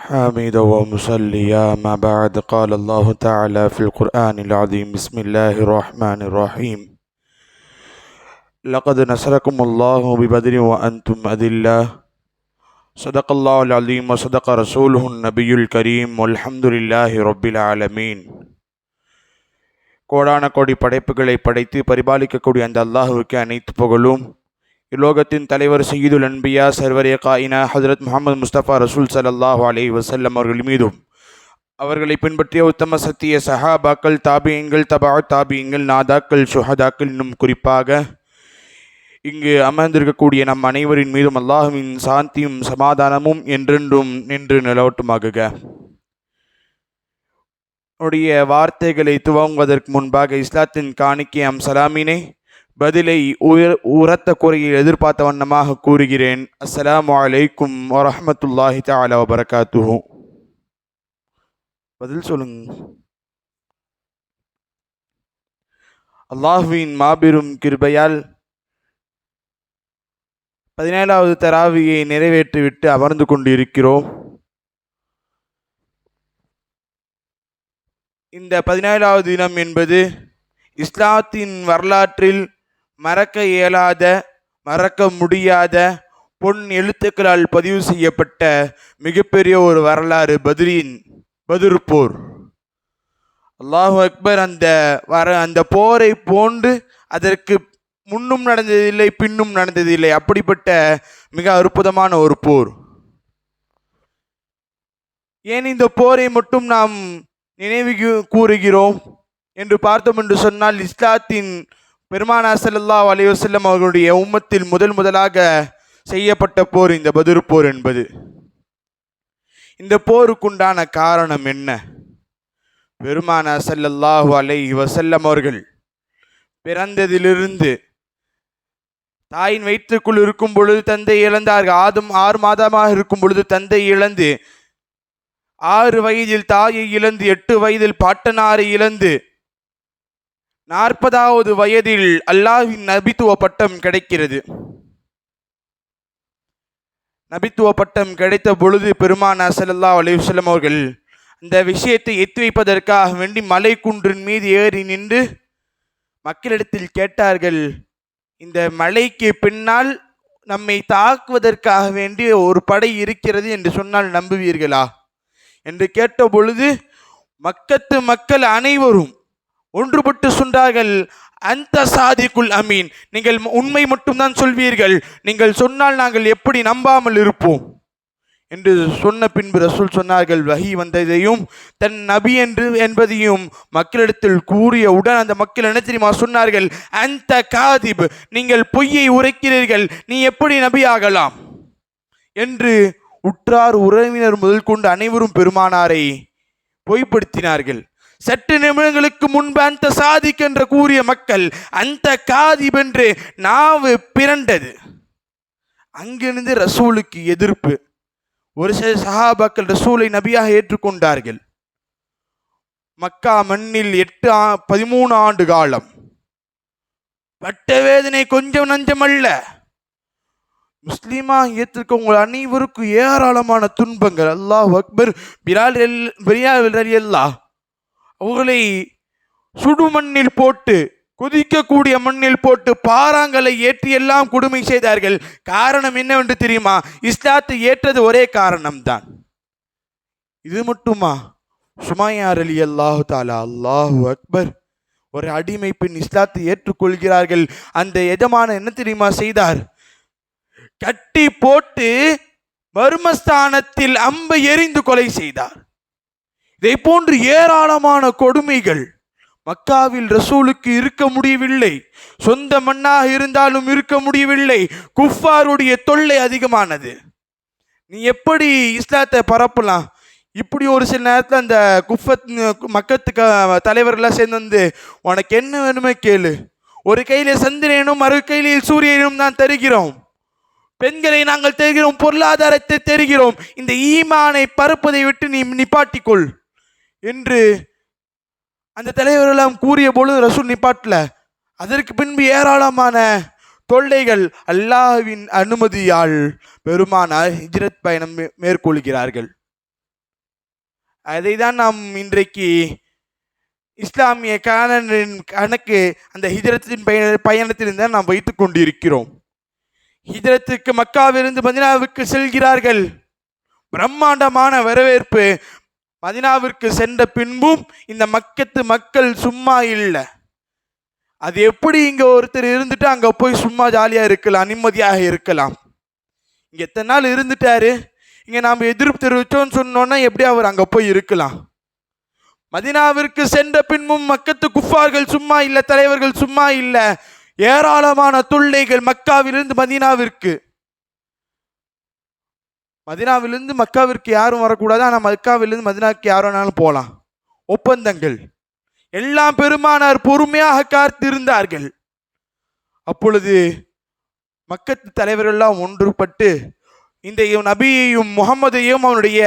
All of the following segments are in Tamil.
حامدا ومصليا ما بعد قال الله تعالى في القرآن العظيم بسم الله الرحمن الرحيم لقد نصركم الله ببدر وأنتم أذلة صدق الله العظيم وصدق رسوله النبي الكريم والحمد لله رب العالمين. கோடான கோடி படைப்புகளை படைத்து பரிபாலிக்கக்கூடிய அந்த அல்லாஹுவுக்கு அனைத்து புகழும். இலோகத்தின் தலைவர் சையீதுல் அன்பியா சர்வரே காயினா ஹஜ்ரத் முஹம்மது முஸ்தபா ரசூல் ஸல்லல்லாஹு அலைஹி வஸல்லம் அவர்கள் மீதும் அவர்களை பின்பற்றிய உத்தம சத்திய சஹாபாக்கள், தாபியங்கள், தபா தாபியங்கள், நாதாக்கள், சுஹதாக்கள், இன்னும் குறிப்பாக இங்கு அமர்ந்திருக்கக்கூடிய நம் அனைவரின் மீதும் அல்லாஹுவின் சாந்தியும் சமாதானமும் என்றென்றும் நின்று நிலவட்டுமாகுக. உடைய வார்த்தைகளை துவங்குவதற்கு முன்பாக இஸ்லாத்தின் காணிக்கையாம் சலாமினை பதிலை உரத்த குறையில் எதிர்பார்த்த வண்ணமாக கூறுகிறேன். அஸ்ஸலாமு அலைக்கும் வரஹ்மத்துல்லாஹி தஆலா வபரகாத்துஹு. பதில் சொல்லுங்க. அல்லாஹ்வின் மாபெரும் கிருபையால் 17வது தராவியை நிறைவேற்றிவிட்டு அமர்ந்து கொண்டிருக்கிறோம். இந்த 17வது தினம் என்பது இஸ்லாத்தின் வரலாற்றில் மறக்க இயலாத, மறக்க முடியாத பொன் எழுத்துக்களால் பதிவு செய்யப்பட்ட மிகப்பெரிய ஒரு வரலாறு பத்ர் போர். அல்லாஹு அக்பர். அந்த போரை போன்று அதற்கு முன்னும் நடந்ததில்லை, பின்னும் நடந்ததில்லை. அப்படிப்பட்ட மிக அற்புதமான ஒரு போர். ஏன் இந்த போரை மட்டும் நாம் நினைவு கூறுகிறோம் என்று பார்த்தோம் என்று சொன்னால், இஸ்லாத்தின் பெருமானார் ஸல்லல்லாஹு அலைஹி வஸல்லம் அவர்களுடைய உம்மத்தில் முதலாக செய்யப்பட்ட போர் இந்த பத்ர் போர் என்பது. இந்த போருக்குண்டான காரணம் என்ன? பெருமானார் ஸல்லல்லாஹு அலைஹி வஸல்லம் அவர்கள் பிறந்ததிலிருந்து தாயின் வயிற்றுக்குள் இருக்கும் பொழுது தந்தை இழந்தார்கள். ஆதம் 6 மாதமாக இருக்கும் பொழுது தந்தை இழந்து, 6 வயதில் தாயை இழந்து, 8 வயதில் பாட்டனாரை இழந்து, 40வது வயதில் அல்லாஹ்வின் நபித்துவ பட்டம் கிடைக்கிறது. நபித்துவ பட்டம் கிடைத்த பொழுது பெருமானார் ஸல்லல்லாஹு அலைஹி வஸல்லம் அவர்கள் அந்த விஷயத்தை எத்தி வைப்பதற்காக வேண்டி மலை குன்றின் மீது ஏறி நின்று மக்களிடத்தில் கேட்டார்கள், இந்த மலைக்கு பின்னால் நம்மை தாக்குவதற்காக வேண்டி ஒரு படை இருக்கிறது என்று சொன்னால் நம்புவீர்களா என்று கேட்ட பொழுது மக்கத்து மக்கள் அனைவரும் ஒன்றுபட்டு சொன்னார்கள், அந்த சாதிக்குல் அமீன், நீங்கள் உண்மை மட்டும்தான் சொல்வீர்கள், நீங்கள் சொன்னால் நாங்கள் எப்படி நம்பாமல் இருப்போம் என்று சொன்ன பின்பு ரசூல் சொன்னார்கள், வஹி வந்ததையும் தன் நபி என்பதையும் மக்களிடத்தில் கூறியவுடன் அந்த மக்கள் என்ன தெரியுமா சொன்னார்கள், அந்த காதிப், நீங்கள் பொய்யை உரைக்கிறீர்கள், நீ எப்படி நபி ஆகலாம் என்று உற்றார் உறவினர் முதல் கொண்டு அனைவரும் பெருமானாரை பொய்ப்படுத்தினார்கள். சற்று நிமிடங்களுக்கு முன்பு அந்த சாதிக் என்று கூறிய மக்கள் அந்த காதிப் என்று நாவு பிறண்டது. அங்கிருந்து ரசூலுக்கு எதிர்ப்பு. ஒரு சில சஹாபாக்கள் ரசூலை நபியாக ஏற்றுக்கொண்டார்கள். மக்கா மண்ணில் 13 ஆண்டு காலம் பட்ட வேதனை கொஞ்சம் நஞ்சமல்ல. முஸ்லீமா ஏற்றுக்கவங்க அனைவருக்கும் ஏராளமான துன்பங்கள். அல்லாஹ் அக்பர். பிலால் ரலியல்லாஹ் அவர்களை சுடுமண்ணில் போட்டு, கொதிக்கக்கூடிய மண்ணில் போட்டு பாறாங்களை ஏற்றி எல்லாம் கொடுமை செய்தார்கள். காரணம் என்னவென்று தெரியுமா? இஸ்லாத்தை ஏற்றது ஒரே காரணம்தான். இது மட்டுமா? சுமையா ரலியல்லாஹு தஆலா, அல்லாஹு அக்பர், ஒரு அடிமை பெண் இஸ்லாத்தை ஏற்றுக்கொள்கிறார்கள். அந்த எஜமான என்ன தெரியுமா செய்தார்? கட்டி போட்டு மர்மஸ்தானத்தில் அம்பை எறிந்து கொலை செய்தார். இதை போன்று ஏராளமான கொடுமைகள் மக்காவில் ரசூலுக்கு இருக்க முடியவில்லை. சொந்த மண்ணாக இருந்தாலும் இருக்க முடியவில்லை. குஃபாருடைய தொல்லை அதிகமானது. நீ எப்படி இஸ்லாத்தை பரப்பலாம்? இப்படி ஒரு சில நேரத்தில் அந்த மக்கத்துக்கு தலைவர்களாக சேர்ந்து வந்து, உனக்கு என்ன வேணுமே கேளு, ஒரு கையில சந்திரனும் மறு கையில சூரியனும் தான் தருகிறோம், பெண்களை நாங்கள் தருகிறோம், பொருளாதாரத்தை தருகிறோம், இந்த ஈமானை பரப்புவதை விட்டு நீ நிப்பாட்டிக்கொள் என்று அந்த தலைவர்களெல்லாம் கூறிய பொழுது ரசூல் நிப்பாட்டல. அதற்கு பின்பு ஏராளமான தொல்லைகள். அல்லாஹ்வின் அனுமதியால் பெருமானார் ஹிஜ்ரத் பயணம் மேற்கொள்கிறார்கள். அதை தான் நாம் இன்றைக்கு இஸ்லாமிய கணக்கு அந்த ஹிஜ்ரத்தின் பயணத்தில் தான் நாம் வைத்துக் கொண்டிருக்கிறோம். ஹிஜ்ரத்துக்கு மக்காவிலிருந்து மதீனாவுக்கு செல்கிறார்கள். பிரம்மாண்டமான வரவேற்பு. மதீனாவிற்கு சென்ற பின்பும் இந்த மக்கத்து மக்கள் சும்மா இல்லை. அது எப்படி இங்க ஒருத்தர் இருந்துட்டு அங்க போய் சும்மா ஜாலியா இருக்கலாம், நிம்மதியாக இருக்கலாம்? இங்க எத்தனை நாள் இருந்துட்டாரு, இங்க நாம் எதிர்ப்பு தெரிவிச்சோம்னு சொன்னோன்னா எப்படி அவர் அங்க போய் இருக்கலாம்? மதீனாவிற்கு சென்ற பின்பும் மக்கத்து குஃபார்கள் சும்மா இல்லை, தலைவர்கள் சும்மா இல்லை. ஏராளமான தொல்லைகள் மக்காவிலிருந்து மதீனாவிற்கு. மதீனாவிலிருந்து மக்காவிற்கு யாரும் வரக்கூடாது, ஆனால் மக்காவிலிருந்து மதீனாவுக்கு யாரும் வேணாலும் போகலாம். ஒப்பந்தங்கள் எல்லாம் பெருமானார் பொறுமையாக காத்திருந்தார்கள். அப்பொழுது மக்கத்து தலைவர்கள்லாம் ஒன்றுபட்டு இந்த நபியையும் முகமதையும் அவனுடைய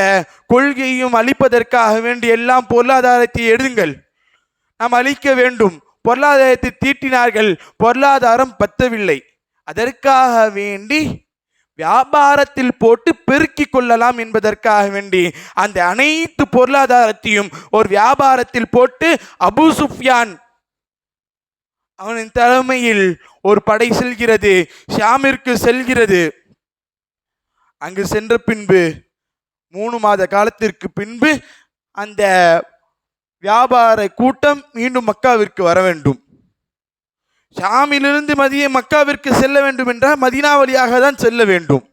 கொள்கையையும் அழிப்பதற்காக வேண்டி எல்லாம் பொருளாதாரத்தை எடுங்கள், நாம் அழிக்க வேண்டும். பொருளாதாரத்தை தீட்டினார்கள். பொருளாதாரம் பத்தவில்லை. அதற்காக வேண்டி வியாபாரத்தில் போட்டு பெருக்கிக் கொள்ளலாம் என்பதற்காக வேண்டி அந்த அனைத்து பொருளாதாரத்தையும் ஒரு வியாபாரத்தில் போட்டு அபூ சுஃப்யான் அவனின் தலைமையில் ஒரு படை செல்கிறது, ஷாமிற்கு செல்கிறது. அங்கு சென்ற பின்பு 3 மாத காலத்திற்கு பின்பு அந்த வியாபார கூட்டம் மீண்டும் மக்காவிற்கு வர வேண்டும். ஷாமிலிருந்து மக்காவிற்கு செல்ல வேண்டும் என்றால் மதீனா வழியாக தான் செல்ல வேண்டும்.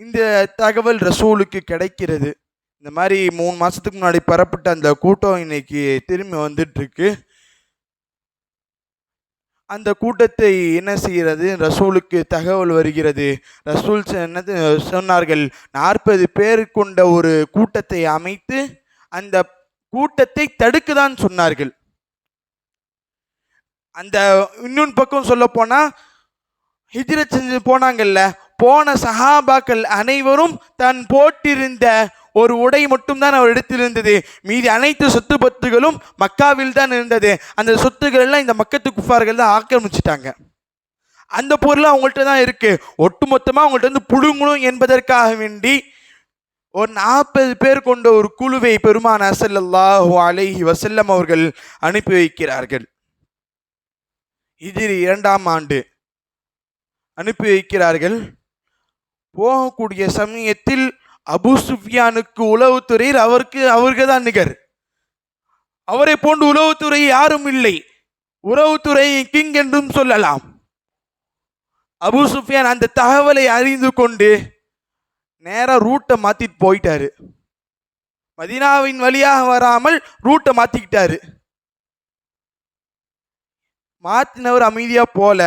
இந்த தகவல் ரசூலுக்கு கிடைக்கிறது. இந்த மாதிரி 3 மாசத்துக்கு முன்னாடி பெறப்பட்ட அந்த கூட்டம் இன்னைக்கு திரும்பி வந்துட்டு இருக்கு. அந்த கூட்டத்தை என்ன செய்கிறது, ரசூலுக்கு தகவல் வருகிறது. ரசூல் என்னது சொன்னார்கள், 40 பேர் கொண்ட ஒரு கூட்டத்தை அமைத்து அந்த கூட்டத்தை தடுக்குதான் சொன்னார்கள். அந்த இன்னொன்று பக்கம் சொல்ல போனா ஹிஜ்ரத் செஞ்சு போனாங்கல்ல, போன சஹாபாக்கள் அனைவரும் தான் போட்டிருந்த ஒரு உடை மட்டும்தான் அவர் எடுத்திருந்தது. மீதி அனைத்து சொத்து பத்துகளும் மக்காவில் தான் இருந்தது. அந்த சொத்துக்கள் எல்லாம் இந்த மக்கத்து குஃபார்கள் தான் ஆக்கிரமிச்சிட்டாங்க. அந்த பொருள் அவங்கள்ட்ட தான் இருக்கு. ஒட்டுமொத்தமாக அவங்கள்ட்ட வந்து புடுங்கணும் என்பதற்காக வேண்டி ஒரு 40 பேர் கொண்ட ஒரு குழுவை பெருமானார் ஸல்லல்லாஹு அலைஹி வஸல்லம் அவர்கள் அனுப்பி வைக்கிறார்கள். ஹிஜ்ரி 2ஆம் ஆண்டு அனுப்பி வைக்கிறார்கள். போகக்கூடிய சமயத்தில் அபூ சுஃபியானுக்கு உளவுத்துறையில் அவர்கள் தான் நிகர். அவரை போன்று உளவுத்துறை யாரும் இல்லை. உளவுத்துறை கிங் என்றும் சொல்லலாம். அபூ சுஃபியான் அந்த தகவலை அறிந்து கொண்டு நேரா ரூட்டை மாத்திட்டு போயிட்டாரு. மதீனாவின் வழியாக வராமல் ரூட்டை மாத்திக்கிட்டாரு. மாத்தினவர் அமைதியா போல.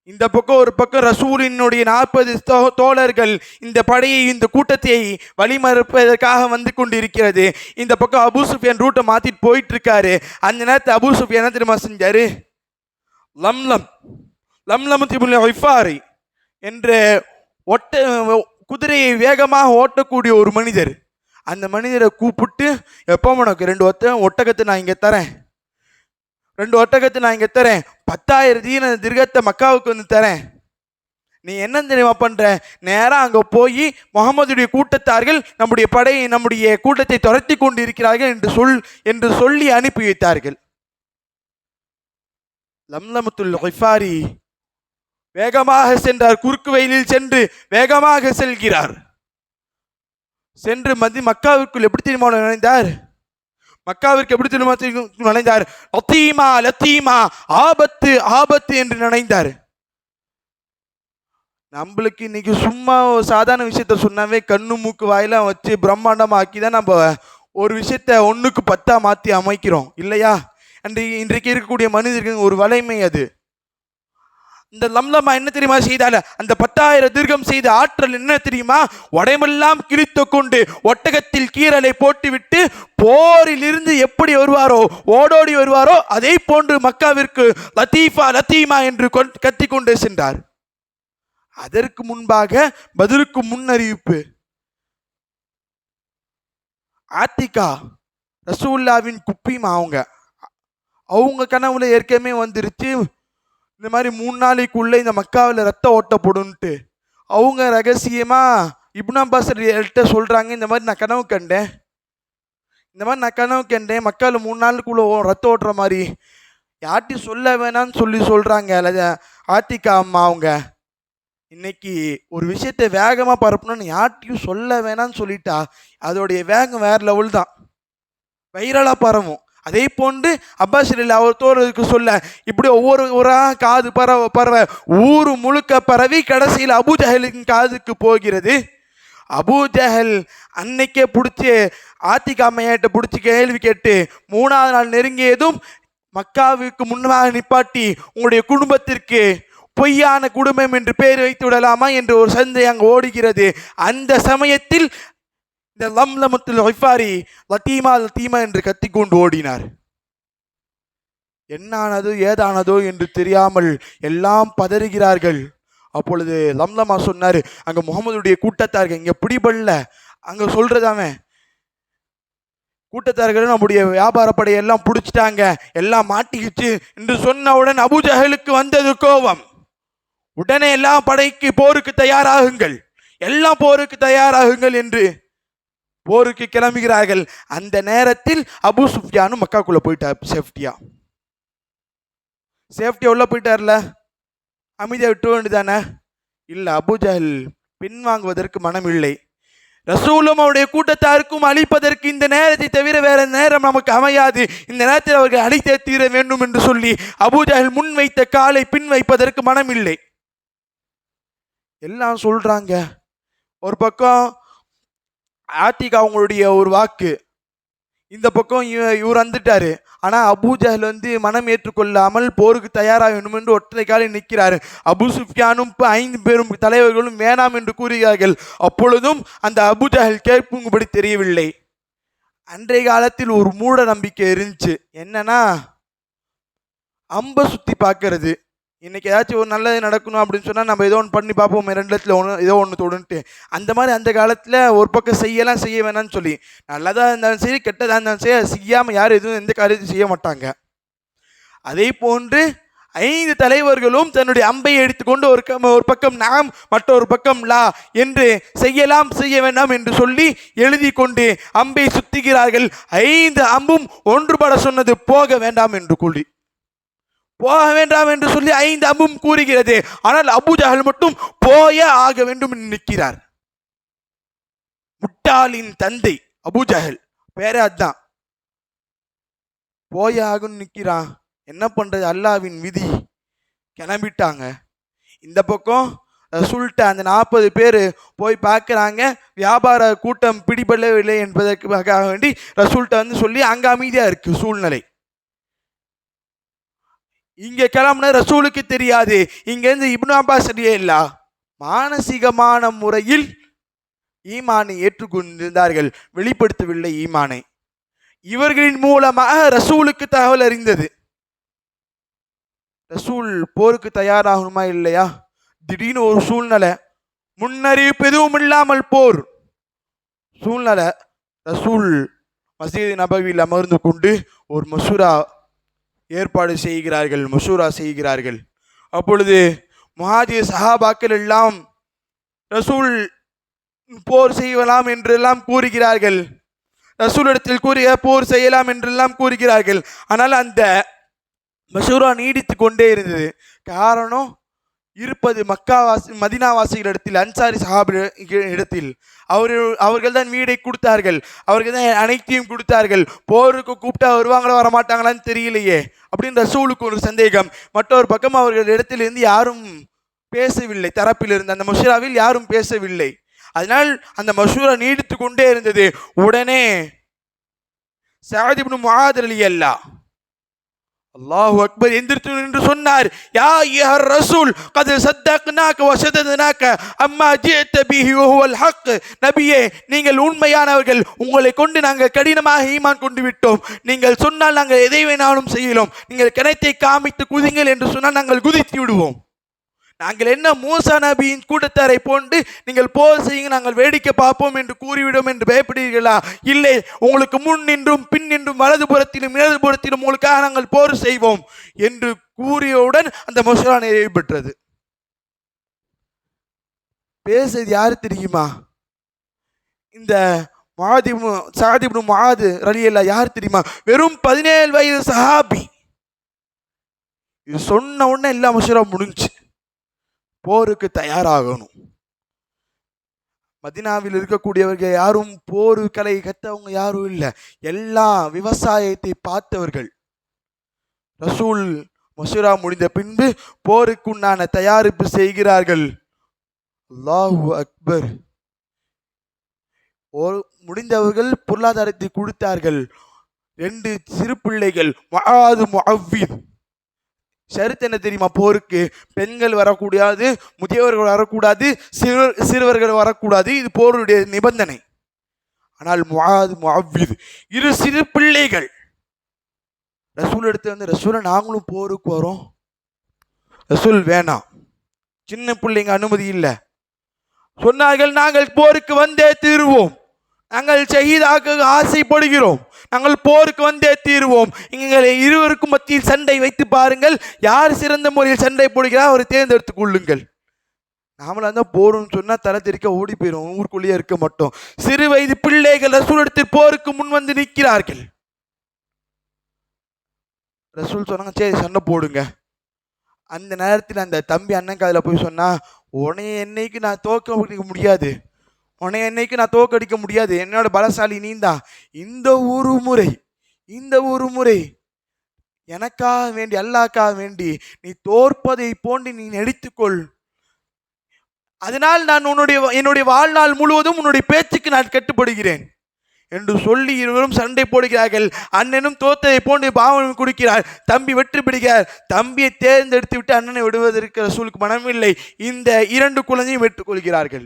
இந்த பக்கம் ஒரு பக்கம் ரசூலினுடைய 40 தோழர்கள் இந்த படையை இந்த கூட்டத்தை வழிமறுப்பதற்காக வந்து கொண்டிருக்கிறது. இந்த பக்கம் அபூ சுஃபியான் ரூட்டை மாத்திட்டு போயிட்டு இருக்காரு. அந்த நேரத்தை அபூ சுஃபியான் என்ன தெரியுமா செஞ்சாரு, லம்லம் என்ற குதிரையை வேகமாக ஓட்டக்கூடிய ஒரு மனிதர், அந்த மனிதரை கூப்பிட்டு, எப்போ உனக்கு 2 ஒட்டகத்தை நான் இங்கே தரேன், 2 ஒட்டகத்தை நான் இங்கே தரேன், 10,000 திர்கத்தை மக்காவுக்கு வந்து தரேன். நீ என்ன தெரியுமா பண்ற, நேராக அங்கே போய் முகமதுடைய கூட்டத்தார்கள் நம்முடைய படையை நம்முடைய கூட்டத்தை துரத்தி கொண்டு இருக்கிறார்கள் என்று சொல்லி அனுப்பி வைத்தார்கள். லம்லமத்துல் கிஃபாரி வேகமாக சென்றார். குறுக்கு வயலில் சென்று வேகமாக செல்கிறார். சென்று மக்காவிற்குள் எப்படி தெரியுமா நுழைந்தார்? மக்காவிற்கு எப்படி தெரியுமா நுழைந்தார்? லத்தீமா லத்தீமா, ஆபத்து ஆபத்து என்று நினைந்தார். நம்மளுக்கு இன்னைக்கு சும்மா சாதாரண விஷயத்த சொன்னாவே கண்ணு மூக்கு வாயிலாம் வச்சு பிரம்மாண்டமாக்கி தான் நம்ம ஒரு விஷயத்த 1க்கு 10 மாற்றி அமைக்கிறோம் இல்லையா? இன்றைக்கு இருக்கக்கூடிய மனிதர்கள் ஒரு வலைமை அது. இந்த லம்லமா என்ன தெரியுமா செய்தால, அந்த 10,000 திர்கம் செய்த ஆற்றல் என்ன தெரியுமா, உடைமெல்லாம் கிழித்து கொண்டு ஒட்டகத்தில் கீரலை போட்டுவிட்டு போரில் இருந்து எப்படி வருவாரோ ஓடோடி வருவாரோ அதே போன்று மக்காவிற்கு லத்தீஃபா லத்தீமா என்று கத்திக்கொண்டே சென்றார். அதற்கு முன்பாக பதிலுக்கு முன்னறிவிப்பு, ஆத்திகா ரசூலுல்லாவின் குப்பிமா அவங்க கனவுல ஏற்கனவே வந்துருச்சு. இந்த மாதிரி 3 நாளைக்குள்ளே இந்த மக்காவில் ரத்த ஓட்டப்படும்ட்டு அவங்க ரகசியமாக இப்னு அப்பாஸ் கிட்ட சொல்றாங்க, இந்த மாதிரி நான் கனவு கண்டேன், மக்கள் 3 நாளுக்குள்ள ரத்தம் ஓட்டுற மாதிரி. யார்ட்டையும் சொல்ல வேணாம்னு சொல்றாங்க. ஆத்திகா அம்மா அவங்க இன்னைக்கு ஒரு விஷயத்தை வேகமா பரப்பணும்னு யார்ட்டையும் சொல்ல வேணாம்னு சொல்லிட்டா அதோடைய வேகம் வேற லெவல் தான், வைரலா பரவும். அதே போன்று அப்பாஸ் அவர் தோழருக்கு சொல்ல இப்படி ஒவ்வொரு காது பரவ ஊரு முழுக்க பரவி கடைசியில் அபூஜஹலின் காதுக்கு போகிறது. அபூஜஹல் அன்னைக்கே பிடிச்சி ஆத்திகா அம்மையாட்ட பிடிச்சி கேள்வி கேட்டு 3ஆவது நாள் நெருங்கியதும் மக்காவுக்கு முன்னாக நிப்பாட்டி உங்களுடைய குடும்பத்திற்கு பொய்யான குடும்பம் என்று பெயர் வைத்து விடலாமா என்று ஒரு சந்தை அங்கு ஓடுகிறது. அந்த சமயத்தில் இந்த லம்லமத்துல் ஹிஃபாரி லத்தீமா என்று கத்திக்கொண்டு ஓடினார். என்னானது ஏதானதோ என்று தெரியாமல் எல்லாம் பதறுகிறார்கள். அப்பொழுது லம்லமா சொன்னாரு, அங்க முகமதுடைய கூட்டத்தார்கள் இங்க பிடிபடல, அங்க சொல்றதாமே கூட்டத்தார்கள் நம்முடைய வியாபார படையெல்லாம் பிடிச்சிட்டாங்க, எல்லாம் மாட்டிக்கிச்சு என்று சொன்னவுடன் அபூஜஹலுக்கு வந்தது கோபம். உடனே எல்லாம் படைக்கு போருக்கு தயாராகுங்கள், எல்லாம் போருக்கு தயாராகுங்கள் என்று போருக்கு கிளம்புகிறார்கள். அந்த நேரத்தில் அபூ சுஃபியானும் மக்காக்குள்ள போயிட்டார். சேஃப்டியா உள்ள போயிட்டார்ல, அமைதியா விட்டு வேண்டியதானே? இல்ல, அபூஜஹல் பின்வாங்குவதற்கு மனம் இல்லை. ரசூலும் அவருடைய கூட்டத்தாருக்கும் அழிப்பதற்கு இந்த நேரத்தை தவிர வேற நேரம் நமக்கு அமையாது, இந்த நேரத்தில் அவர்கள் அழித்தே தீர வேண்டும் என்று சொல்லி அபூஜஹல் முன் வைத்த காலை பின் வைப்பதற்கு மனம் இல்லை. எல்லாம் சொல்றாங்க. ஒரு பக்கம் ஆத்திகா அவங்களுடைய ஒரு வாக்கு, இந்த பக்கம் இவர் வந்துட்டாரு. ஆனா அபூஜஹல் மனம் ஏற்றுக்கொள்ளாமல் போருக்கு தயாராக வேண்டும் என்று ஒற்றை காலில் நிற்கிறாரு. அபூ சுஃபியானும் 5 பேரும் தலைவர்களும் வேணாம் என்று கூறுகிறார்கள். அப்பொழுதும் அந்த அபூஜஹல் கேட்பும்படி தெரியவில்லை. அன்றைய காலத்தில் ஒரு மூட நம்பிக்கை இருந்துச்சு, என்னன்னா அம்பை சுத்தி பார்க்கறது. இன்னைக்கு ஏதாச்சும் ஒரு நல்லது நடக்கணும் அப்படின்னு சொன்னா நம்ம ஏதோ ஒன்று பண்ணி பார்ப்போம், 2 இடத்துல ஏதோ ஒன்று தொடுன்ட்டு. அந்த மாதிரி அந்த காலத்துல ஒரு பக்கம் செய்யலாம் செய்ய வேணாம்னு சொல்லி, நல்லதா இருந்தாலும் சரி கெட்டதா இருந்தாலும் சரி செய்யாம யாரும் எதுவும் எந்த காரியத்தையும் செய்ய மாட்டாங்க. அதே போன்று 5 தலைவர்களும் தன்னுடைய அம்பை எடுத்துக்கொண்டு ஒரு பக்கம் நாம் மற்றொரு பக்கம் லா என்று செய்யலாம் செய்ய வேண்டாம் என்று சொல்லி எழுதி கொண்டு அம்பை சுத்துகிறார்கள். 5 அம்பும் ஒன்றுபட சொன்னது போக வேண்டாம் என்று கூறி, போக வேண்டாம் என்று சொல்லி 5 அம்பும் கூறுகிறது. ஆனால் அபூஜஹல் மட்டும் போய ஆக வேண்டும் என்று நிற்கிறார். முட்டாளின் தந்தை அபூஜஹல், பேரே அதுதான், போய ஆகும் நிற்கிறான். என்ன பண்றது, அல்லாவின் விதி. கிளம்பிட்டாங்க. இந்த பக்கம் ரசூல்ட்ட அந்த 40 பேர் போய் பார்க்குறாங்க. வியாபார கூட்டம் பிடிபடவில்லை என்பதற்காக வேண்டி ரசூல்ட்ட சொல்லி அங்க அமைதியா இருக்கு சூழ்நிலை. இங்க கிளம்புன ரசூலுக்கு தெரியாது. இங்க இருந்து இப்னு அப்பாஸ் இல்ல மானசீகமான முறையில் ஈமானை ஏற்றுக்கொண்டிருந்தார்கள், வெளிப்படுத்தவில்லை ஈமானை. இவர்களின் மூலமாக ரசூலுக்கு தகவல் அறிந்தது. ரசூல் போருக்கு தயாராகணுமா இல்லையா? திடீர்னு ஒரு சூழ்நிலை, முன்னறிவிப்பு எதுவும் இல்லாமல் போர் சூழ்நிலை. ரசூல் மஸ்ஜித் நபவியில் அமர்ந்து கொண்டு ஒரு மசூரா ஏற்பாடு செய்கிறார்கள். அப்பொழுது முஹாஜிர் சஹாபாக்கள் எல்லாம் ரசூல் போர் செய்யலாம் என்றெல்லாம் கூறுகிறார்கள். ரசூலிடத்தில் கூறிய போர் செய்யலாம் என்றெல்லாம் கூறுகிறார்கள். ஆனால் அந்த மசூரா நீடித்து கொண்டே இருந்தது. காரணம் இருப்பது மதீனாவாசிகளிடத்தில், அன்சாரி சஹாபி இடத்தில். அவர்கள் தான் வீடை கொடுத்தார்கள், அவர்கள் தான் அனைத்தையும் கொடுத்தார்கள். போருக்கு கூப்பிட்டா வருவாங்களா வரமாட்டாங்களான்னு தெரியலையே அப்படின்னு ரசூலுக்கு ஒரு சந்தேகம். மற்றொரு பக்கம் அவர்கள் இடத்திலிருந்து யாரும் பேசவில்லை, தரப்பிலிருந்து அந்த மஷூராவில் யாரும் பேசவில்லை. அதனால் அந்த மஷூரா நீடித்து கொண்டே இருந்தது. உடனே சஅத் இப்னு முஆத் ரலியல்லாஹு அல்லாஹு அக்பர் எந்திரித்து நின்று சொன்னார், யா அய்யுஹர் ரசூல் கத் சத்தக்னாக வ ஷதத்னாக அம்மா ஜிஅத பிஹி வ ஹுவல் ஹக். நபியே, நீங்கள் உண்மையானவர்கள், உங்களை கொண்டு நாங்கள் கடினமாக ஈமான் கொண்டு விட்டோம். நீங்கள் சொன்னால் நாங்கள் எதை வேணாலும் செய்யலாம், நீங்கள் கிணத்தை காமித்து குதிங்கள் என்று சொன்னால் நாங்கள் குதித்து விடுவோம். நாங்கள் என்ன மூசா நபியின் கூட்டத்தாரை போன்று நீங்கள் போர் செய்யுங்க, நாங்கள் வேடிக்கை பார்ப்போம் என்று கூறிவிடும் என்று பயப்படுகிறீர்களா? இல்லை, உங்களுக்கு முன் நின்றும் பின் நின்றும் வலதுபுறத்திலும் இடதுபுறத்திலும் உங்களுக்காக நாங்கள் போர் செய்வோம் என்று கூறியவுடன் அந்த மசூரா நிறைவு பெற்றது. பேசுறது யாரு தெரியுமா? இந்த சாதிபு முஆது ரலியல்லாஹு யார் தெரியுமா? வெறும் 17 வயது சஹாபி. இது சொன்ன உடனே எல்லா மஷூரா முடிஞ்சு, போருக்கு தயாராகணும். மதீனாவில் இருக்கக்கூடியவர்கள் யாரும் போர் கலை கற்றவங்க யாரும் இல்லை, எல்லாம் விவசாயத்தை பார்த்தவர்கள். ரசூல் மஷூரா முடிந்த பின்பு போருக்குண்டான தயாரிப்பு செய்கிறார்கள். அல்லாஹு அக்பர். முடிந்தவர்கள் பொருளாதாரத்தை கொடுத்தார்கள். 2 சிறு பிள்ளைகள் முஆது முஅவ்வித். ஷரத் என்ன தெரியுமா? போருக்கு பெண்கள் வரக்கூடாது, முதியவர்கள் வரக்கூடாது, சிறுவர்கள் வரக்கூடாது. இது போருடைய நிபந்தனை. ஆனால் முஆது முஅவ்வித் 2 சிறு பிள்ளைகள் ரசூல் எடுத்து வந்து, ரசூலை நாங்களும் போருக்கு வரோம். ரசூல் வேணாம், சின்ன பிள்ளைங்க அனுமதி இல்லை. சொன்னார்கள், நாங்கள் போருக்கு வந்தே தீருவோம், நாங்கள் ஷஹீதாக ஆசைப்படுகிறோம், நாங்கள் போருக்கு வந்தே தீருவோம். எங்களை இருவருக்கும் மத்தியில் சண்டை வைத்து பாருங்கள், யார் சிறந்த முறையில் சண்டை போடுகிறார் அவரை தேர்ந்தெடுத்துக் கொள்ளுங்கள். நாமளா தான் போறோம்னு சொன்னா தலை தெரிக்க ஓடி போயிடும், ஊருக்குள்ளேயே இருக்க மாட்டோம். சிறு வயது பிள்ளைகள் ரசூலிடத்தில் போருக்கு முன் வந்து நிற்கிறார்கள். ரசூல் சொன்னாங்க, சரி சண்டை போடுங்க. அந்த நேரத்தில் அந்த தம்பி அண்ணன் காதில் போய் சொன்னா, உனைய என்னைக்கு நான் தோற்கடிக்க முடியாது, உனைய என்னைக்கு நான் தோற்கடிக்க முடியாது, என்னோட பலசாலி நீந்தான். இந்த ஒரு முறை எனக்காக வேண்டி, அல்லாஹ்க்காக வேண்டி நீ தோற்பதை போன்று நீ நடித்துக்கொள். அதனால் நான் என்னுடைய வாழ்நாள் முழுவதும் உன்னுடைய பேச்சுக்கு நான் கட்டுப்படுகிறேன் என்று சொல்லி இருவரும் சண்டை போடுகிறார்கள். அண்ணனும் தோத்ததை போன்று பாவம் கொடுக்கிறார், தம்பி வெற்றி பெறுகிறார். தம்பியை தேர்ந்தெடுத்து விட்டு அண்ணனை விடுவதற்கு ரசூலுக்கு மனமில்லை. இந்த 2 குழந்தையும் வெட்டுக் கொள்கிறார்கள்.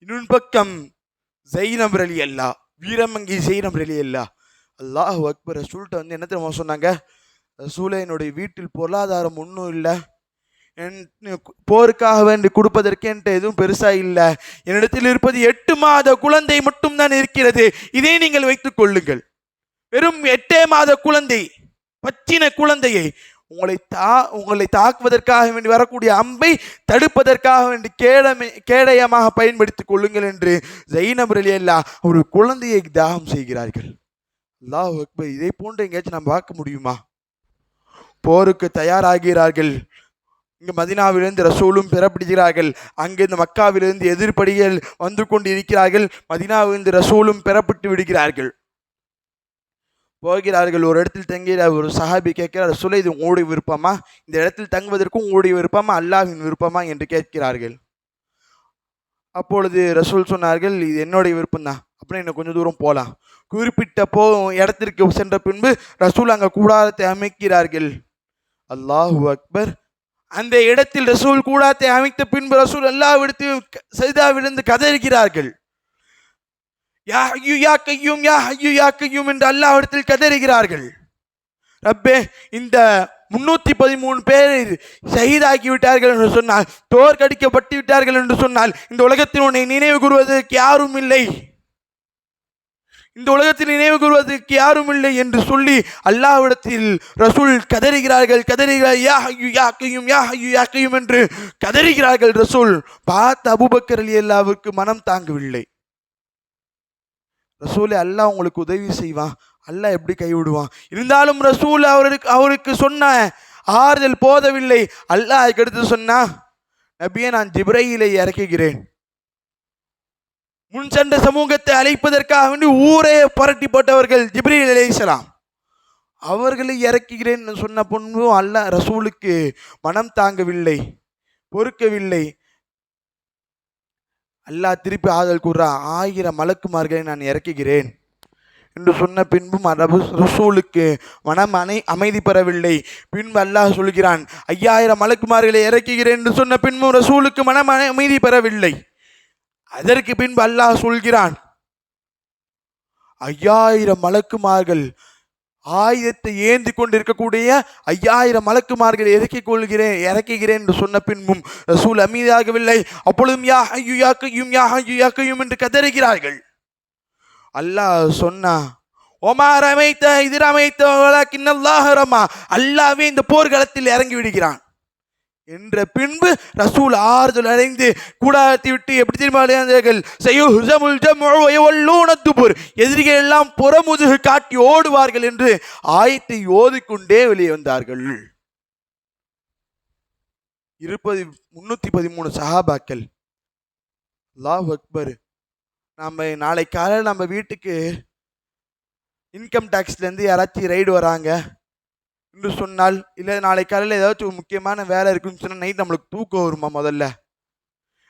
இன்னொரு பக்கம் ஸைனப் ரலியல்லாஹ், வீரமங்கி ஸைனப் ரலியல்லாஹ், அல்லாஹு அக்பர். ரசூல்கிட்ட வந்து என்ன தெரியுமா சொன்னாங்க? ரசூலே, என்னுடைய வீட்டில் பொருளாதாரம் ஒன்றும் இல்லை, போருக்காக வேண்டி கொடுப்பதற்கு என்கிட்ட எதுவும் பெருசா இல்லை, என்னிடத்தில் இருப்பது 8 மாத குழந்தை மட்டும் தான் இருக்கிறது, இதை நீங்கள் வைத்துக் கொள்ளுங்கள். வெறும் 8 மாத குழந்தை, பச்சின குழந்தையை உங்களை தாக்குவதற்காக வேண்டி வரக்கூடிய அம்பை தடுப்பதற்காக வேண்டி கேடயமாக பயன்படுத்திக் கொள்ளுங்கள் என்று ஸைனப் ரலியல்லாஹ் ஒரு குழந்தையை தியாகம் செய்கிறார்கள். அல்லாஹ் அக்பர். இதை போன்று எங்கேயாச்சும் நாம் பார்க்க முடியுமா? போருக்கு தயாராகிறார்கள். இங்கு மதீனாவிலிருந்து ரசூலும் பெறப்படுகிறார்கள். அங்கிருந்து மக்காவிலிருந்து எதிர்ப்படிகள் வந்து கொண்டு இருக்கிறார்கள். மதீனாவிலிருந்து ரசூலும் பெறப்பட்டு விடுகிறார்கள். போகிறார்கள். ஒரு இடத்தில் தங்கிய ஒரு சஹாபி கேட்கிறார், ரசூலே, இது உங்களுடைய விருப்பமா? இந்த இடத்தில் தங்குவதற்கும் உங்களுடைய விருப்பமா, அல்லாஹ்வின் விருப்பமா என்று கேட்கிறார்கள். அப்பொழுது ரசூல் சொன்னார்கள், இது என்னுடைய விருப்பம் தான், அப்புறம் இன்னும் கொஞ்சம் தூரம் போகலாம். குறிப்பிட்ட இடத்திற்கு சென்ற பின்பு ரசூல் அங்கே கூடாரத்தை அமைக்கிறார்கள். அல்லாஹு அக்பர். அந்த இடத்தில் ரசூல் கூடாரத்தை அமைத்த பின்பு ரசூல் அல்லாஹ்விடத்தில் சஜ்தாவிலிருந்து கதறுகிறார்கள். யா ஹய்யூ யா கய்யூம், யா ஹய்யூ யா கய்யூம் என்று அல்லாஹ்விடத்தில் கதறுகிறார்கள். ரப்பே, இந்த 313 பேரை ஷஹீதாக்கி விட்டார்கள் என்று சொன்னால், தோற்கடிக்கப்பட்டு விட்டார்கள் என்று சொன்னால், இந்த உலகத்தில் உன்னை நினைவு கூறுவதற்கு யாரும் இல்லை, இந்த உலகத்தில் நினைவு கூறுவதற்கு யாரும் இல்லை என்று சொல்லி அல்லாஹ்விடத்தில் ரசூல் கதறுகிறார்கள். யா ஹய்யூ யா கய்யூம், யா ஹய்யூ யா கய்யூம் என்று கதறுகிறார்கள். ரசூல் பார்த்த அபூபக்கர் ரலியல்லாஹுவுக்கு மனம் தாங்கவில்லை. ரசூலே, அல்லாஹ் உங்களுக்கு உதவி செய்வான், அல்லாஹ் எப்படி கைவிடுவான்? இருந்தாலும் ரசூல் அவருக்கு சொன்ன ஆறுதல் போதவில்லை. அல்லாஹ் எடுத்து சொன்னா, நபியே, நான் ஜிப்ரீலை இறக்குகிறேன், முன் சென்ற சமூகத்தை அழைப்பதற்காக வேண்டி ஊரே புரட்டி போட்டவர்கள் ஜிப்ரீல் அலைஹிஸ்ஸலாம், அவர்களை இறக்குகிறேன் சொன்ன பொண்ணு அல்லாஹ் ரசூலுக்கு மனம் தாங்கவில்லை, பொறுக்கவில்லை. அல்லாஹ் திருப்பி ஆதல் கூற, 1000 மலக்குமார்களை நான் இறக்குகிறேன் என்று சொன்ன பின்பும் ரசூலுக்கு மனம் அமைதி பெறவில்லை. பின்பு அல்லாஹ் சொல்கிறான், 5000 மலக்குமார்களை இறக்குகிறேன் என்று சொன்ன பின்பும் ரசூலுக்கு மனம் அமைதி பெறவில்லை. அதற்கு பின்பு அல்லாஹ் சொல்கிறான், 5000 மலக்குமார்கள், ஆயுதத்தை ஏந்தி கொண்டிருக்கக்கூடிய 5000 மலக்குமார்களை இறக்குகிறேன் என்று சொன்ன பின்பும் ரசூல் அமைதியாகவில்லை. அப்பொழுதும் யா ஹய்யூ யா கய்யூம், யா ஹய்யூ யா கய்யூம் என்று கதறுகிறார்கள். அல்லாஹ் சொன்னா, ஒமா ரமைத்த இது ரமைத்த வலக்கின்னல்லாஹ் ரமா, அல்லாஹ்வே இந்த போர்க்களத்தில் இறங்கி விடுகிறான். என்ற பின்பு ரசூல் ஆறுதல் அடைந்து கூடாரத்தை விட்டு எப்படி தெரியுமார்கள் எதிரிகள் எல்லாம் புறமுதுகு காட்டி ஓடுவார்கள் என்று ஆயத்தை ஓதிக்கொண்டே வெளியே வந்தார்கள். 313 சஹாபாக்கள். அல்லாஹ் அக்பர். நம்ம நாளை காலையில் நம்ம வீட்டுக்கு இன்கம் டேக்ஸ்லேருந்து யாராச்சும் ரைடு வராங்க என்று சொன்னால், இல்லை நாளை காலையில் ஏதாச்சும் ஒரு முக்கியமான வேலை இருக்குன்னு சொன்னால் நைட் நம்மளுக்கு தூக்கம் வருமா? முதல்ல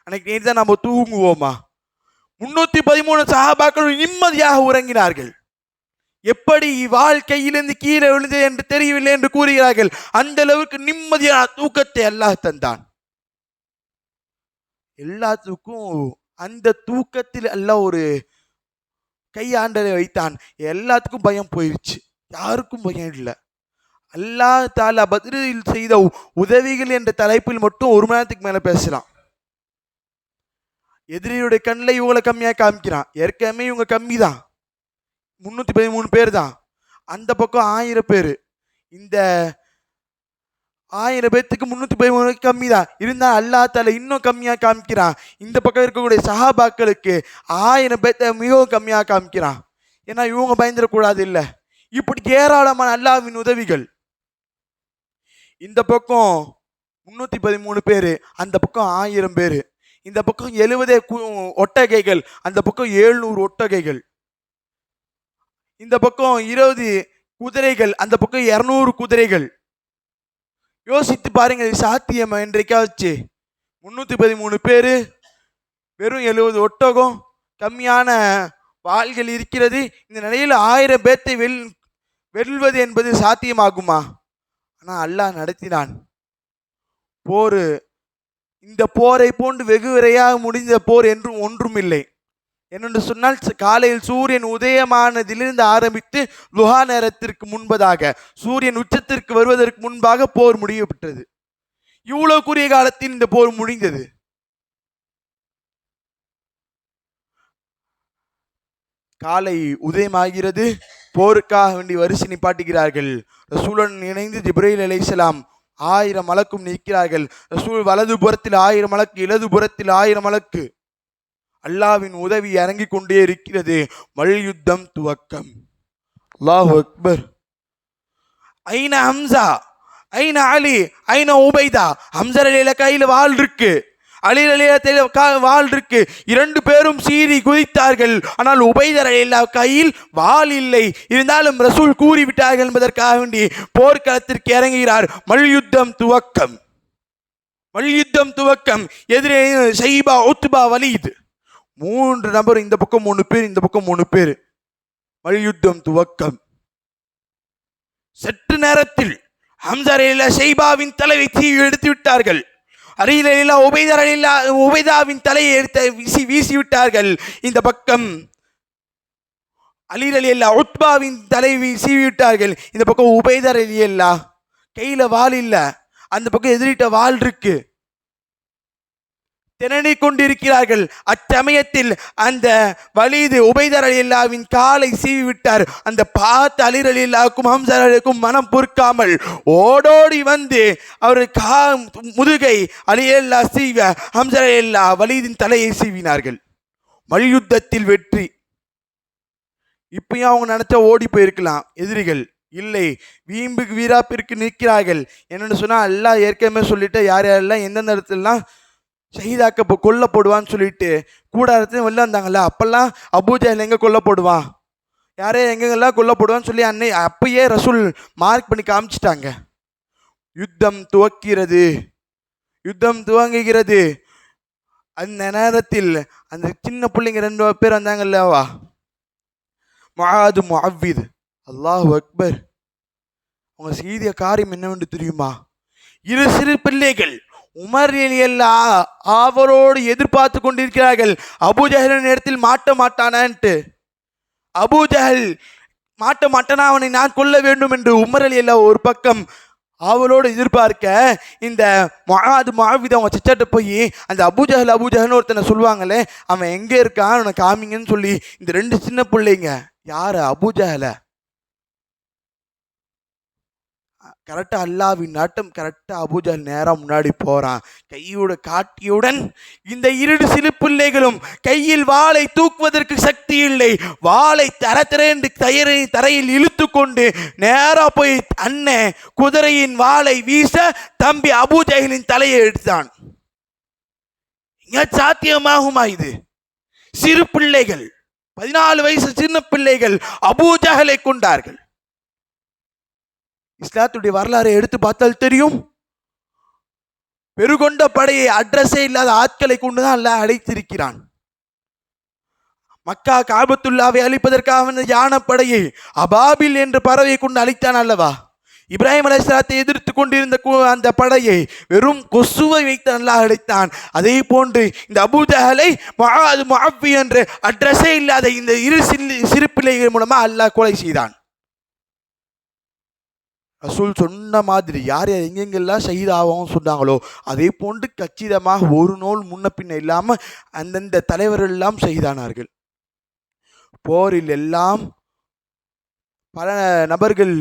அன்னைக்கு நைட் தான் நம்ம தூங்குவோமா? 313 சஹாபாக்கள் நிம்மதியாக உறங்கினார்கள். எப்படி வாழ்க்கையிலிருந்து கீழே விழுந்தது என்று தெரியவில்லை என்று கூறுகிறார்கள். அந்த அளவுக்கு நிம்மதியான தூக்கத்தை அல்லாஹ் தந்தான். எல்லாத்துக்கும் அந்த தூக்கத்தில் எல்லாம் ஒரு கையாண்டலை வைத்தான். எல்லாத்துக்கும் பயம் போயிடுச்சு, யாருக்கும் பயம் இல்லை. அல்லாஹ் தஆலா பத்ரில் செய்த உதவிகள் என்ற தலைப்பில் மட்டும் 1 மணி நேரத்துக்கு மேல பேசலாம். எதிரியுடைய கண்ணில் இவங்களை கம்மியாக காமிக்கிறான். ஏற்கனவே இவங்க கம்மி தான், 313 பேர் தான். அந்த பக்கம் 1000 பேர். இந்த 1000 பேர்த்துக்கு 313 கம்மி தான். இருந்தால் அல்லாஹ் தஆலா இன்னும் கம்மியாக காமிக்கிறான். இந்த பக்கம் இருக்கக்கூடிய சஹாபாக்களுக்கு 1000 பேர்த்த மிகவும் கம்மியாக காமிக்கிறான். ஏன்னா இவங்க பயந்துடக்கூடாது. இல்லை, இப்படி ஏராளமான அல்லாஹ்வின் உதவிகள். இந்த பக்கம் 313 பேர், அந்த பக்கம் 1000 பேர். இந்த பக்கம் 70 ஒட்டகைகள், அந்த பக்கம் 700 ஒட்டகைகள். இந்த பக்கம் 20 குதிரைகள், அந்த பக்கம் 200 குதிரைகள். யோசித்து பாருங்க, சாத்தியமா இன்றைக்காச்சு? 313 பேர், வெறும் 70 ஒட்டகம், கம்மியான வாள்கள் இருக்கிறது. இந்த நிலையில் 1000 பேர்த்தை வெல்வது என்பது சாத்தியமாகுமா? ஆனால் அல்லாஹ் நடத்தினான் போர். இந்த போரை போன்று வெகு விரையாக முடிந்த போர் என்றும் ஒன்றும் இல்லை. என்னென்று சொன்னால், காலையில் சூரியன் உதயமானதிலிருந்து ஆரம்பித்து லுஹா நேரத்திற்கு முன்பதாக, சூரியன் உச்சத்திற்கு வருவதற்கு முன்பாக போர் முடியப்பட்டது. இவ்வளவு குறுகிய காலத்தில் இந்த போர் முடிந்தது. காலை உதயமாகிறது, போருக்காக வேண்டி வரிசை நிப்பாட்டுகிறார்கள். ரசூலுடன் இணைந்து ஜிப்ரீல் அலைஹிஸ்ஸலாம் 1000 மலக்கும் நிற்கிறார்கள். ரசூல் வலது புறத்தில் 1000 மலக்கு, இடது புறத்தில் 1000 மலக்கு. அல்லாஹ்வின் உதவி இறங்கி கொண்டே இருக்கிறது. மல்யுத்தம் துவக்கம். அல்லாஹு அக்பர். ஐன ஹம்சா, ஐன அலி, ஐன உபைதா. ஹம்சா அலில கையில் வாள் இருக்கு, அலி அலில வாள் இருக்கு. 2 பேரும் சீறி குதித்தார்கள். ஆனால் உபைதர் அலிலா கையில் வாள் இல்லை. இருந்தாலும் ரசூல் கூறிவிட்டார்கள் என்பதற்காக வேண்டி போர்க்களத்திற்கு இறங்குகிறார். மல்யுத்தம் துவக்கம். மல்யுத்தம் துவக்கம். எதிரே ஷைபா, உத்பா, வலீத். 3 நபர், இந்த பக்கம் 3 பேர், இந்த பக்கம் 3 பேர். மல்யுத்தம் துவக்கம். சற்று நேரத்தில் ஹம்சா அலிலா ஷைபாவின் தலையை தீவி எடுத்து விட்டார்கள். அலிலா உபைதாவின் தலையை எடுத்து வீசி விட்டார்கள். இந்த பக்கம் அலிலா உத்பாவின் தலையை வீசி விட்டார்கள். இந்த பக்கம் உபைதர் அலிலா கையில வாள் இல்ல, அந்த பக்கம் எதிரிட்ட வாள் இருக்கு. திணறி கொண்டிருக்கிறார்கள். அச்சமயத்தில் அந்த வலீது உபைதர் அலில்லாவின் காலை சீவி விட்டார். அந்த பார்த்த அலி அலில்லாவுக்கும் ஹம்சா அலிக்கும் மனம் பொறுக்காமல் ஓடோடி வந்து அவர் முதுகை அலி அல்லா சீவ ஹம்சா அலில்லா வலீதின் தலையை சீவினார்கள். மல்யுத்தத்தில் வெற்றி. இப்பயும் அவங்க நினைச்சா ஓடி போயிருக்கலாம் எதிரிகள். இல்லை, வீம்புக்கு வீராப்பிற்கு நிற்கிறார்கள். என்னென்னு சொன்னால், அல்லாஹ் ஏற்கனவே சொல்லிட்டு யார் யாரெல்லாம் எந்தெந்த இடத்துலலாம் ஷஹீதாக்க கொல்லப்படுவான்னு சொல்லிட்டு கூடாரத்தையும் வெளில வந்தாங்கல்ல. அப்பெல்லாம் அபூஜஹல் எங்கே கொல்லப்படுவான், யாரே எங்கெங்கெல்லாம் கொல்லப்படுவான்னு சொல்லி அப்பயே ரசூல் மார்க் பண்ணி காமிச்சிட்டாங்க. யுத்தம் துவக்கிறது, யுத்தம் துவங்குகிறது. அந்த நேரத்தில் அந்த சின்ன பிள்ளைங்க 2 பேர் வந்தாங்கல்லவா, முஆது, முஅவ்வித். அல்லாஹு அக்பர். அவங்க செய்திய காரியம் என்னவென்று தெரியுமா? 2 சிறு பிள்ளைகள் உமர் ரலியல்லாஹு அவரோடு எதிர்பார்த்து கொண்டிருக்கிறார்கள். அபூஜஹலின் இடத்தில் மாட்ட மாட்டானான்ட்டு. அபூஜஹல் மாட்ட மாட்டானா, அவனை நான் கொல்ல வேண்டும் என்று உமர் ரலியல்லாஹு ஒரு பக்கம் அவளோடு எதிர்பார்க்க, இந்த முஆவித் அவங்க சச்சாட்ட போய் அந்த அபூஜஹல்னு ஒருத்தனை சொல்லுவாங்களே, அவன் எங்கே இருக்கான், அவனை காமிங்கன்னு சொல்லி இந்த 2 சின்ன பிள்ளைங்க, யாரு அபூஜஹல கரெக்டா அல்லாவின் நாட்டம், கரெக்டா அபூஜஹல் நேரம் முன்னாடி போறான். கையோட காட்டியுடன் இந்த இரு சிறு பிள்ளைகளும் கையில் வாளை தூக்குவதற்கு சக்தி இல்லை. வாளை தரத்திரண்டு தரையில் இழுத்து கொண்டு நேரா போய் அண்ணன் குதிரையின் வாளை வீச தம்பி அபூஜஹலின் தலையை எடுத்தான். சாத்தியமாகுமா இது? சிறு பிள்ளைகள், 14 வயசு சின்ன பிள்ளைகள் அபூஜஹலை கொண்டார்கள். இஸ்லாத்துடைய வரலாறை எடுத்து பார்த்தால் தெரியும். பெருகொண்ட படையை அட்ரஸே இல்லாத ஆட்களை கொண்டுதான் அல்லாஹ் அழைத்திருக்கிறான். மக்கா காபத்துல்லாவை அழிப்பதற்காக யானப்படையை அபாபில் என்ற பறவை கொண்டு அழித்தான் அல்லவா? இப்ராஹிம் அலைஹிஸ்ஸலாத்தை எதிர்த்து கொண்டிருந்த அந்த படையை வெறும் கொசுவை வைத்து அல்லாஹ் அழைத்தான். அதே போன்று இந்த அபூஜஹலை முஆது முஅவ்வி என்ற அட்ரஸே இல்லாத இந்த இரு சிறு பிள்ளைகள் மூலமா அல்லாஹ் கொலை செய்தான். ரசூல் சொன்ன மாதிரி யார் யார் எங்கெங்கெல்லாம் ஷஹீதாகவும் சொன்னாங்களோ அதே போன்று கச்சிதமாக ஒரு நூல் முன்ன பின்ன இல்லாமல் அந்தந்த தலைவர்கள் எல்லாம் ஷஹீதானார்கள். போரில் எல்லாம் பல நபர்கள்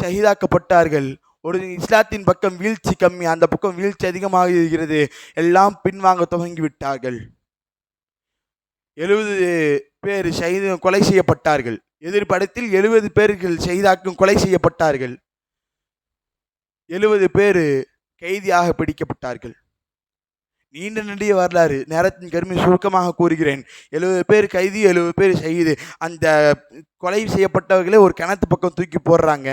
ஷஹீதாக்கப்பட்டார்கள். ஒரு இஸ்லாத்தின் பக்கம் வீழ்ச்சி கம்மி, அந்த பக்கம் வீழ்ச்சி அதிகமாக இருக்கிறது. எல்லாம் பின்வாங்க துவங்கி விட்டார்கள். 70 பேர் கொலை செய்யப்பட்டார்கள். எதிர்படத்தில் 70 பேர்கள் ஷஹீதாக்கும் கொலை செய்யப்பட்டார்கள். 70 பேர் கைதியாக பிடிக்கப்பட்டார்கள். நீண்ட நெடிய வரலாறு, நேரத்தின் கருமை சுருக்கமாக கூறுகிறேன். 70 பேர் கைதி, 70 பேர் ஷஹீது. அந்த கொலை செய்யப்பட்டவர்களே ஒரு கிணத்து பக்கம் தூக்கி போடுறாங்க.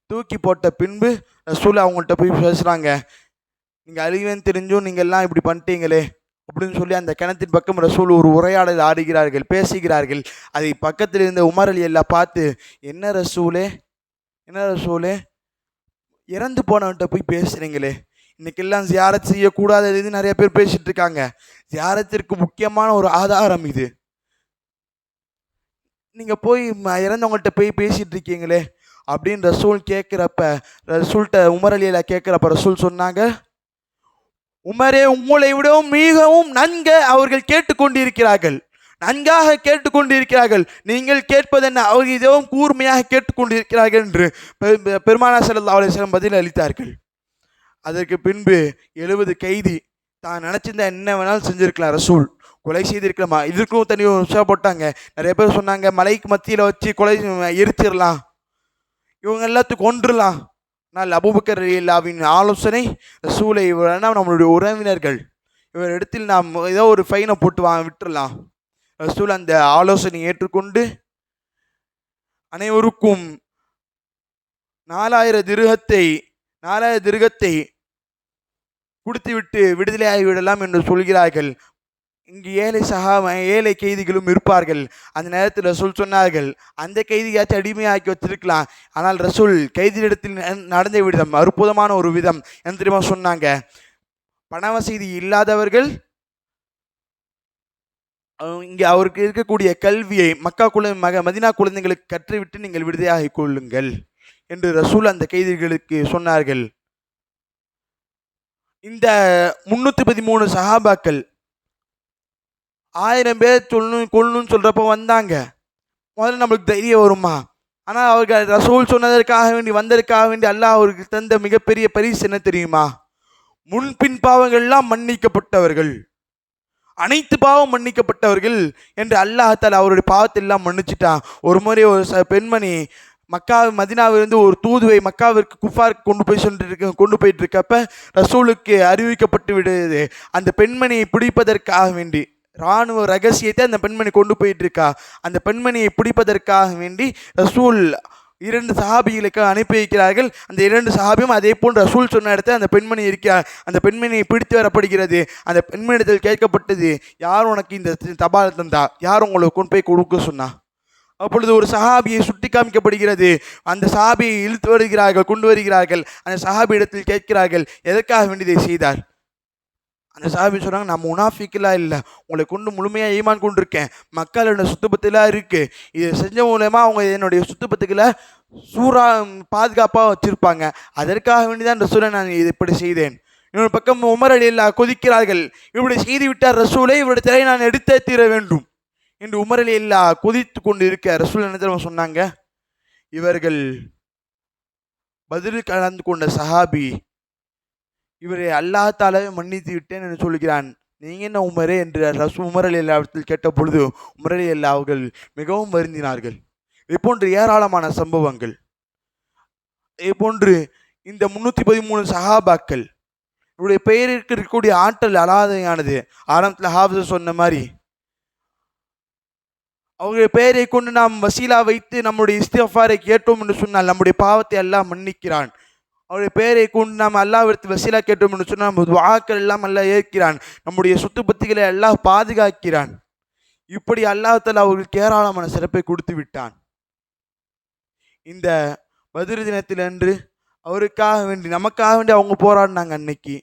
தூக்கி போட்ட பின்பு ரசூல் அவங்கள்ட்ட போய் பேசுகிறாங்க, நீங்கள் அழிவேன்னு தெரிஞ்சும் நீங்கள் எல்லாம் இப்படி பண்ணிட்டீங்களே அப்படின்னு சொல்லி அந்த கிணத்தின் பக்கம் ரசூல் ஒரு உரையாடல் ஆடுகிறார்கள், பேசுகிறார்கள். அதை பக்கத்தில் இருந்த உமர் அலி எல்லாம் பார்த்து, என்ன ரசூலே இறந்து போனவன்கிட்ட போய் பேசுகிறீங்களே, இன்னைக்கெல்லாம் ஜியாரத் செய்யக்கூடாது நிறைய பேர் பேசிட்டு இருக்காங்க. ஜியாரத்திற்கு முக்கியமான ஒரு ஆதாரம் இது. நீங்கள் போய் இறந்தவங்கள்ட்ட போய் பேசிட்டு இருக்கீங்களே அப்படின்னு ரசூல் கேட்குறப்ப, ரசூல்கிட்ட உமர் அலியில கேட்குறப்ப ரசூல் சொன்னாங்க, உமரே, உங்களை விடவும் மிகவும் நன்க அவர்கள் கேட்டுக்கொண்டிருக்கிறார்கள், நன்காக கேட்டுக்கொண்டிருக்கிறார்கள். நீங்கள் கேட்பது என்ன, அவர்கள் இதுவும் கூர்மையாக கேட்டுக்கொண்டிருக்கிறார்கள் என்று பெருமானார் ஸல்லல்லாஹு அலைஹி வஸல்லம் பதில் அளித்தார்கள். அதற்கு பின்பு 70 கைதி தான் நினச்சிருந்தா என்ன வேணாலும் செஞ்சுருக்கலாம், ரசூல் கொலை செய்திருக்கலாமா, இதுக்கும் தனி போட்டாங்க. நிறைய பேர் சொன்னாங்க மலைக்கு மத்தியில் வச்சு கொலை எரிச்சிடலாம், இவங்க எல்லாத்துக்கும் கொன்றுலாம். ஆனால் அபூபக்கர் ரலியல்லாஹுவின் ஆலோசனை, ரசூலை நம்மளுடைய உறவினர்கள், இவர் இடத்தில் நாம் ஏதோ ஒரு ஃபைனை போட்டு விட்டுடலாம். ரசூல் அந்த ஆலோசனை ஏற்றுக்கொண்டு அனைவருக்கும் 4000 திருகத்தை கொடுத்துவிட்டு விடுதலை ஆகிவிடலாம் என்று சொல்கிறார்கள். இங்கு ஏழை கைதிகளும் இருப்பார்கள். அந்த நேரத்தில் ரசூல் சொன்னார்கள், அந்த கைதியாச்சும் அடிமையாக்கி வச்சிருக்கலாம். ஆனால் ரசூல் கைதியிடத்தில் நடந்த விதம் அற்புதமான ஒரு விதம் என்ன தெரியுமா சொன்னாங்க, பண வசதி இல்லாதவர்கள் இங்கே அவருக்கு இருக்கக்கூடிய கல்வியை மதினா குழந்தைகளுக்கு கற்றுவிட்டு நீங்கள் விடுதலையாகிக் கொள்ளுங்கள் என்று ரசூல் அந்த கைதிகளுக்கு சொன்னார்கள். இந்த 313 சஹாபாக்கள் 1000 பேர் கொள்ளணும்னு சொல்றப்ப வந்தாங்க. முதல்ல நம்மளுக்கு தைரியம் வருமா? ஆனால் அவர்கள் ரசூல் சொன்னதற்காக வேண்டி வந்ததற்காக வேண்டி அல்லாஹ் அவருக்கு தந்த மிகப்பெரிய பரிசு என்ன தெரியுமா? முன்பின் பாவங்கள்லாம் மன்னிக்கப்பட்டவர்கள், அனைத்து பாவம் மன்னிக்கப்பட்டவர்கள் என்று அல்லாஹால அவருடைய பாவத்தை எல்லாம் மன்னிச்சுட்டான். ஒரு முறை ஒரு பெண்மணி மதினாவிலிருந்து ஒரு தூதுவை மக்காவிற்கு குஃபாருக்கு கொண்டு போயிட்டு இருக்கப்ப ரசூலுக்கு அறிவிக்கப்பட்டு விடுது. அந்த பெண்மணியை பிடிப்பதற்காக வேண்டி இராணுவ ரகசியத்தை அந்த பெண்மணி கொண்டு போயிட்டு இருக்கா. அந்த பெண்மணியை பிடிப்பதற்காக வேண்டி ரசூல் 2 சஹாபிகளுக்கு அனுப்பி வைக்கிறார்கள். அந்த 2 சஹாபியும் அதே போல் ரசூல் சொன்ன இடத்துல அந்த பெண்மணி இருக்கிறார். அந்த பெண்மணியை பிடித்து வரப்படுகிறது. அந்த பெண்மணியிடத்தில் கேட்கப்பட்டது, யார் உனக்கு இந்த தபால் தந்தா, யார் உங்களை கொண்டு போய் கொடுக்க சொன்னா? அப்பொழுது ஒரு சஹாபியை சுட்டி காமிக்கப்படுகிறது. அந்த சஹாபியை இழுத்து வருகிறார்கள், கொண்டு வருகிறார்கள். அந்த சஹாபி இடத்தில் கேட்கிறார்கள், எதற்காக வேண்டியதை செய்தார்? அந்த சஹாபி சொன்னாங்க, நான் முனாஃபிக்கெல்லாம் இல்லை, உங்களை கொண்டு முழுமையாக ஈமான் கொண்டிருக்கேன், மக்களோட சுத்தபத்திலாம் இருக்குது, இதை செஞ்ச மூலமா அவங்க என்னுடைய சுத்தபத்துக்களை பாதுகாப்பாக வச்சுருப்பாங்க, அதற்காக வேண்டிதான் ரசூலை நான் இது இப்படி செய்தேன். இன்னொரு பக்கம் உமர் ரலியல்லாஹு கொதிக்கிறார்கள், இப்படி செய்து விட்டார் ரசூலை, இவருடைய தலையை நான் எடுத்தே தீர வேண்டும் என்று உமர் ரலியல்லாஹு கொதித்து கொண்டு இருக்க ரசூல் என்ன சொன்னாங்க, இவர்கள் பதிலில் கலந்து கொண்ட சஹாபி இவரை அல்லாஹ் தாலாவே மன்னித்து விட்டேன் என்று சொல்கிறான். நீங்க என்ன உமரே என்று உமர் அலி அல்லாவிடத்தில் கேட்ட பொழுது உமர் அலி அல்லா அவர்கள் மிகவும் வருந்தினார்கள். இது போன்று ஏராளமான சம்பவங்கள். இதே போன்று இந்த 313 சஹாபாக்கள் இவருடைய பெயருக்கு இருக்கக்கூடிய ஆற்றல் அலாதையானது. ஆரம்பத்தில் ஹாஃபிஸ் சொன்ன மாதிரி அவருடைய பெயரை கொண்டு நாம் வசீலா வைத்து நம்முடைய இஸ்திஃபாரை கேட்டோம் என்று சொன்னால் நம்முடைய பாவத்தை அல்லாஹ் மன்னிக்கிறான். அவருடைய பெயரை கொண்டு நாம் அல்லாஹ்விடத்தில் வசீலா கேட்டோம் என்று சொன்னால் நம்ம துஆக்கள் எல்லாம் அல்லாஹ் ஏற்கிறான். நம்முடைய சொத்து பத்திகளை அல்லாஹ் பாதுகாக்கிறான். இப்படி அல்லாஹ் தஆலா அவர்களுக்கு ஏராளமான சிறப்பை கொடுத்து விட்டான். இந்த பத்ர் தினத்தில் அன்று அவருக்காக வேண்டி நமக்காக வேண்டி அவங்க போராடினாங்க. அன்னைக்கு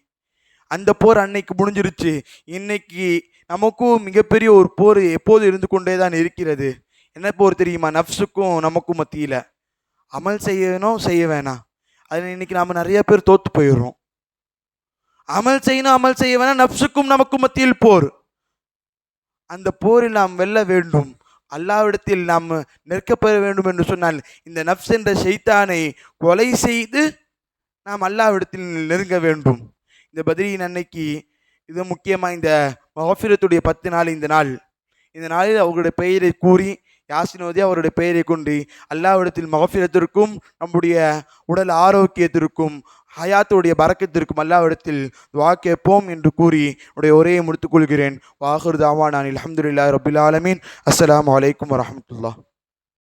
அந்த போர் அன்னைக்கு முடிஞ்சிருச்சு. இன்னைக்கு நமக்கும் மிகப்பெரிய ஒரு போர் எப்போது இருந்து கொண்டே தான் இருக்கிறது. என்ன போர் தெரியுமா? நஃப்ஸுக்கும் நமக்கும் மத்தியில். அமல் செய்யணும் செய்ய வேணாம், அதில் இன்னைக்கு நாம் நிறைய பேர் தோற்று போயிடுறோம். அமல் செய்யணும் அமல் செய்ய வேணாம், நஃப்ஸுக்கும் நமக்கும் மத்தியில் போர். அந்த போரில் நாம் வெல்ல வேண்டும், அல்லாஹ்விடத்தில் நாம் நெருக்கப்பெற வேண்டும் என்று சொன்னால் இந்த நஃப்ஸ் என்ற ஷைத்தானை கொலை செய்து நாம் அல்லாஹ்விடத்தில் நெருங்க வேண்டும். இந்த பத்ரியின் அன்னைக்கு இது முக்கியமாக இந்த மஃபிரத்துடைய 10 நாள் இந்த நாளில் அவர்களுடைய பெயரை கூறி யாசின் ஓதி அவருடைய பெயரை கொண்டு அல்லாஹ்விடத்தில் மஃபிரத்திற்கும் நம்முடைய உடல் ஆரோக்கியத்திற்கும் ஹயாத்துடைய பரக்கத்திற்கும் அல்லாஹ்விடத்தில் துஆ கேட்போம் என்று கூறி உடைய உரையை முடித்துக் கொள்கிறேன். வாஹிரு தாவானா அல்ஹம்துலில்லாஹி ரப்பில் ஆலமீன். அஸ்ஸலாமு அலைக்கும் வரஹ்மத்துல்லாஹ்.